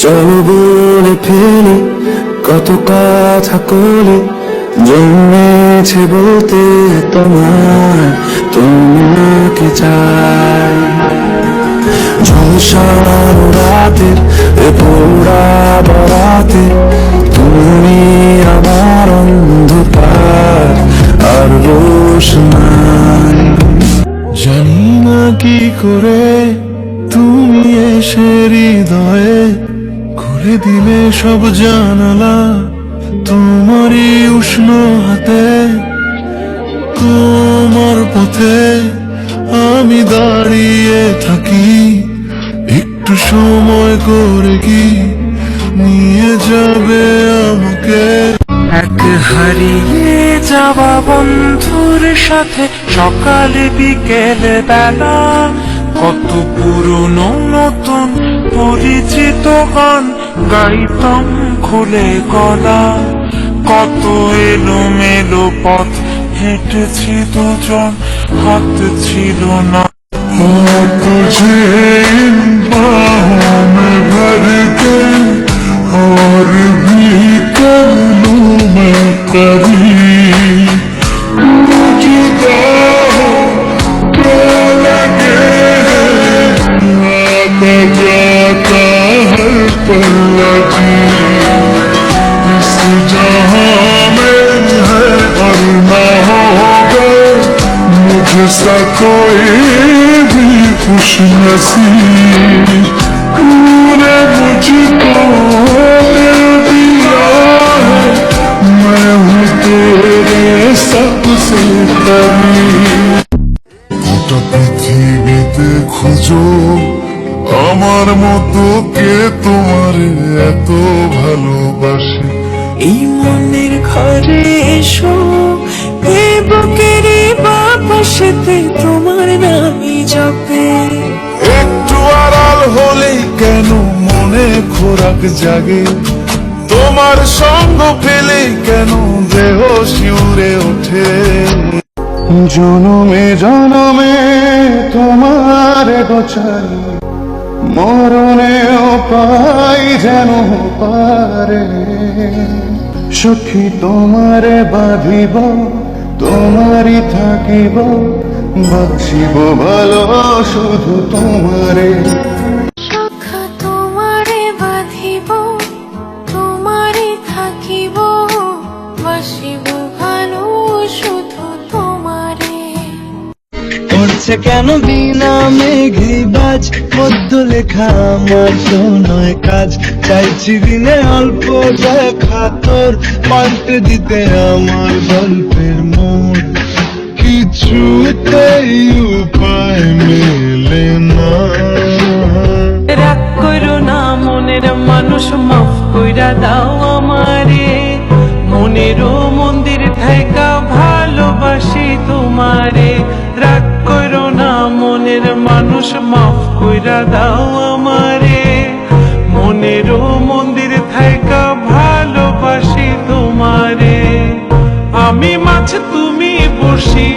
চলো বলে ফেলি কত কথা কলি জন্মেছে বলতে তোমাকে চাই। ঝলসার রাতের পোড়া বরাতে তুমি আমার অন্ধকার আর রোশনাই। জানি না কি করে তুমি এসে হৃদয়ে খুলে দিলে সব জানালা তোমারই উষ্ণ হাতে। তোমার পথে আমি দাঁড়িয়ে থাকি, একটু সময় করে কি নিয়ে যাবে আমাকে। এক হারিয়ে যাওয়া বন্ধুর সাথে সকালে বিকেলে বেলা কত পুরনো নতুন পরিচিত গান গাইতাম খুলে গলা। কত এলোমেলো পথ হেঁটেছি দুজন, হাত ছিল না। तुझे इन बाहों में भर के और भी कर लूं मैं कभी। जुदा हो तो लगे आता जाता हर पल अजीब। इस जहां में है और ना होगा मुझसा कोई भी खुश नसीब। तूने मुझको दिल दिया है, मैं हूँ तेरे सबसे करीब। গোটা পৃথিবীতে খুঁজো আমার মতো কে তোমার এত ভালোবাসে। এই মনের ঘরে এসো, এ বুকের বাপাশেতে তোমার নামই জপে। একটু আড়াল হলেই কেন মনে খোরাক জাগে, তোমার সঙ্গ পেলেই কেন দেহ শিউরে ওঠে। জনমে জনমে তোমার গোচাই, মরণেও পাই যেন পারে। সখী তোমারে বাঁধিব, তোমারই থাকিব, বাঁচিব ভালো শুধু তোমারে। সখা তোমারে বাঁধিব, তোমারে থাকিব, বাসিব ভালো শুধু তোমারে। করছে কেন বিনা মেঘে বাজ, পদ্য লেখা আমার তো নয় কাজ। চাইছি দিনে অল্প দেখা তোর, পাল্টে দিতে আমার গল্পের মোড়। কিছুতেই উপায় মেলে না। রাগ করো না মনের মানুষ, মাফ কইরা দাও আমারে। মনেরও মন্দির থাইকা ভালোবাসি তোমারে। রাগ করো না মনের মানুষ, মাফ কইরা দাও আমারে। মনেরও মন্দির থাইকা ভালোবাসি তোমারে। আমি মাছ তুমি বসি,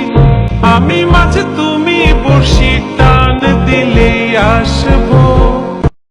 আমি মাছ তুমি